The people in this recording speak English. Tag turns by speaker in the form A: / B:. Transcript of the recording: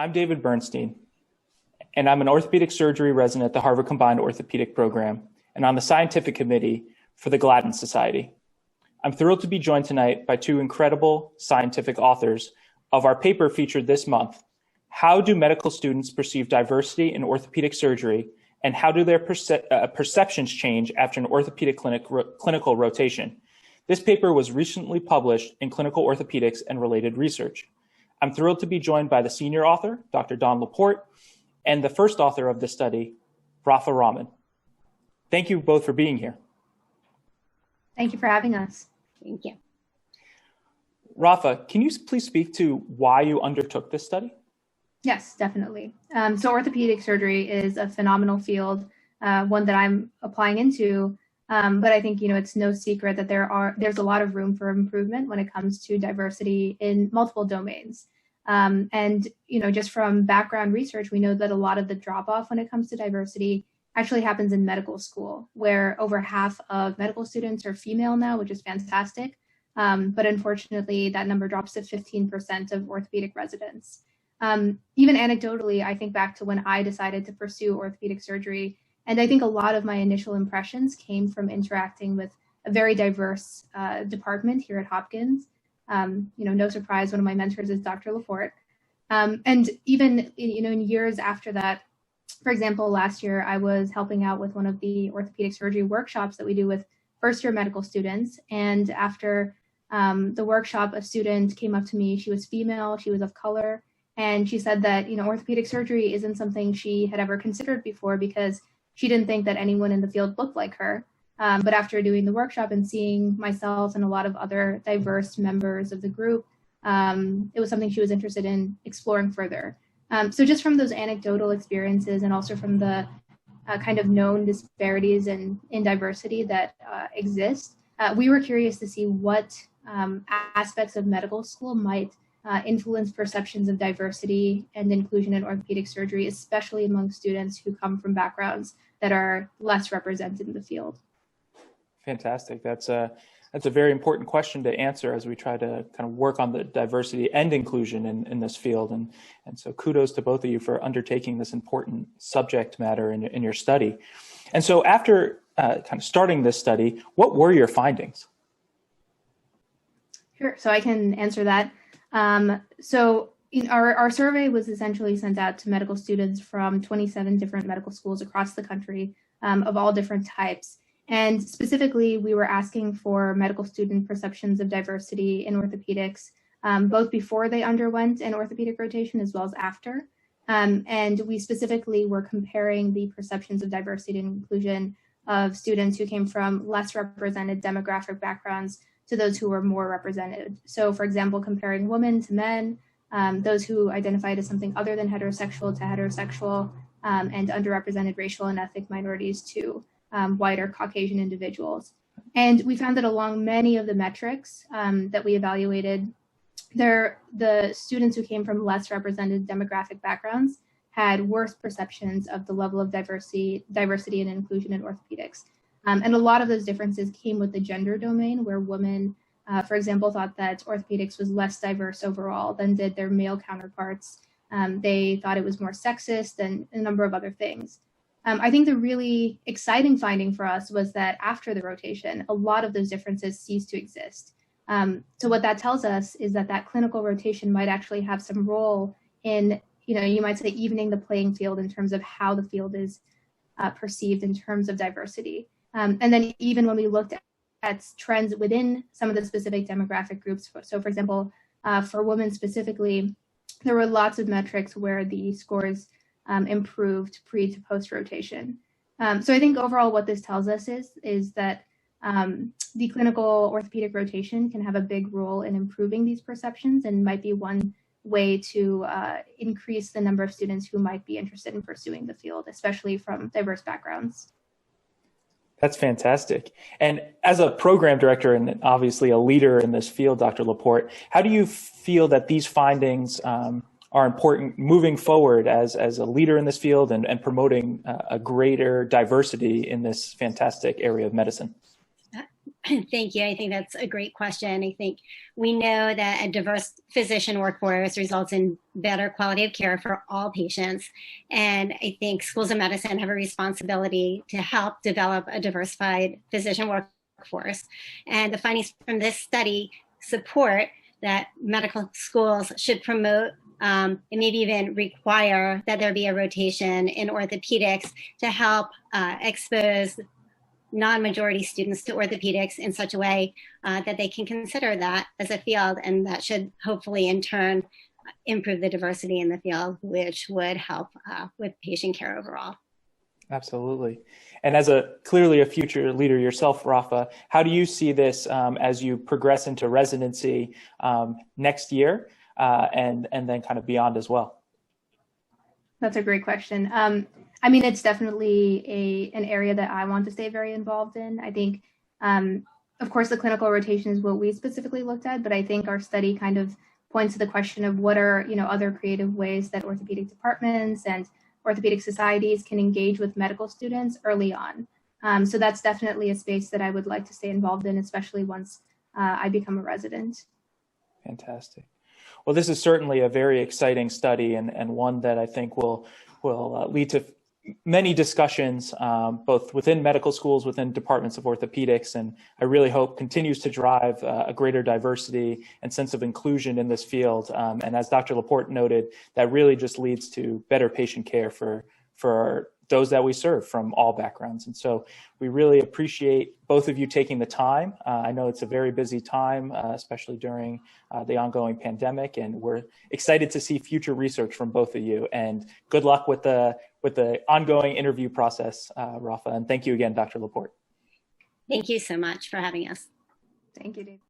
A: I'm David Bernstein, and I'm an orthopedic surgery resident at the Harvard Combined Orthopedic Program, and on the scientific committee for the Gladden Society. I'm thrilled to be joined tonight by two incredible scientific authors of our paper featured this month, How Do Medical Students Perceive Diversity in Orthopedic Surgery, and How Do Their Perceptions Change After an Orthopedic Clinical Rotation? This paper was recently published in Clinical Orthopaedics and Related Research. I'm thrilled to be joined by the senior author, Dr. LaPorte, and the first author of this study, Rafa Rahman. Thank you both for being here.
B: Thank you for having us.
C: Thank you.
A: Rafa, can you please speak to why you undertook this study?
B: Yes, definitely. So orthopedic surgery is a phenomenal field, one that I'm applying into. But I think, it's no secret that there's a lot of room for improvement when it comes to diversity in multiple domains. And just from background research, we know that a lot of the drop-off when it comes to diversity actually happens in medical school, where over half of medical students are female now, which is fantastic. But unfortunately, that number drops to 15% of orthopedic residents. Even anecdotally, I think back to when I decided to pursue orthopedic surgery. And I think a lot of my initial impressions came from interacting with a very diverse department here at Hopkins. No surprise, one of my mentors is Dr. LaPorte. And even, in years after that, for example, last year, I was helping out with one of the orthopedic surgery workshops that we do with first-year medical students. And after the workshop, a student came up to me. She was female, she was of color, and she said that, orthopedic surgery isn't something she had ever considered before because she didn't think that anyone in the field looked like her. But after doing the workshop and seeing myself and a lot of other diverse members of the group, it was something she was interested in exploring further. So just from those anecdotal experiences and also from the kind of known disparities in diversity that exist, we were curious to see what aspects of medical school might influence perceptions of diversity and inclusion in orthopedic surgery, especially among students who come from backgrounds that are less represented in the field.
A: Fantastic. That's a very important question to answer as we try to kind of work on the diversity and inclusion in this field. And so kudos to both of you for undertaking this important subject matter in your study. And so after kind of starting this study, what were your findings?
B: Sure. So I can answer that. Our survey was essentially sent out to medical students from 27 different medical schools across the country of all different types. And specifically, we were asking for medical student perceptions of diversity in orthopedics, both before they underwent an orthopedic rotation as well as after. And we specifically were comparing the perceptions of diversity and inclusion of students who came from less represented demographic backgrounds to those who were more represented. So, for example, comparing women to men, those who identified as something other than heterosexual to heterosexual, and underrepresented racial and ethnic minorities to white or Caucasian individuals. And we found that along many of the metrics that we evaluated, the students who came from less represented demographic backgrounds had worse perceptions of the level of diversity and inclusion in orthopedics. And a lot of those differences came with the gender domain, where women, for example, thought that orthopedics was less diverse overall than did their male counterparts. They thought it was more sexist and a number of other things. I think the really exciting finding for us was that after the rotation, a lot of those differences ceased to exist. So what that tells us is that clinical rotation might actually have some role in, you might say, evening the playing field in terms of how the field is perceived in terms of diversity. And then even when we looked at trends within some of the specific demographic groups, so for example, for women specifically, there were lots of metrics where the scores improved pre to post rotation. So I think overall what this tells us is that the clinical orthopedic rotation can have a big role in improving these perceptions and might be one way to increase the number of students who might be interested in pursuing the field, especially from diverse backgrounds.
A: That's fantastic. And as a program director and obviously a leader in this field, Dr. LaPorte, how do you feel that these findings are important moving forward as a leader in this field and promoting a greater diversity in this fantastic area of medicine?
C: Thank you. I think that's a great question. I think we know that a diverse physician workforce results in better quality of care for all patients. And I think schools of medicine have a responsibility to help develop a diversified physician workforce. And the findings from this study support that medical schools should promote and maybe even require that there be a rotation in orthopedics to help expose non-majority students to orthopedics in such a way that they can consider that as a field, and that should hopefully in turn improve the diversity in the field, which would help with patient care overall.
A: Absolutely. And as clearly a future leader yourself, Rafa, how do you see this as you progress into residency next year and then kind of beyond as well?
B: That's a great question. I mean, it's definitely an area that I want to stay very involved in. I think, of course, the clinical rotation is what we specifically looked at, but I think our study kind of points to the question of what are, other creative ways that orthopedic departments and orthopedic societies can engage with medical students early on. So that's definitely a space that I would like to stay involved in, especially once I become a resident.
A: Fantastic. Well, this is certainly a very exciting study and one that I think will lead to many discussions, both within medical schools, within departments of orthopedics, and I really hope continues to drive a greater diversity and sense of inclusion in this field. And as Dr. LaPorte noted, that really just leads to better patient care for those that we serve from all backgrounds. And so we really appreciate both of you taking the time. I know it's a very busy time, especially during the ongoing pandemic, and we're excited to see future research from both of you. And good luck with the ongoing interview process, Rafa. And thank you again, Dr. LaPorte.
C: Thank you so much for having us.
B: Thank you, Dave.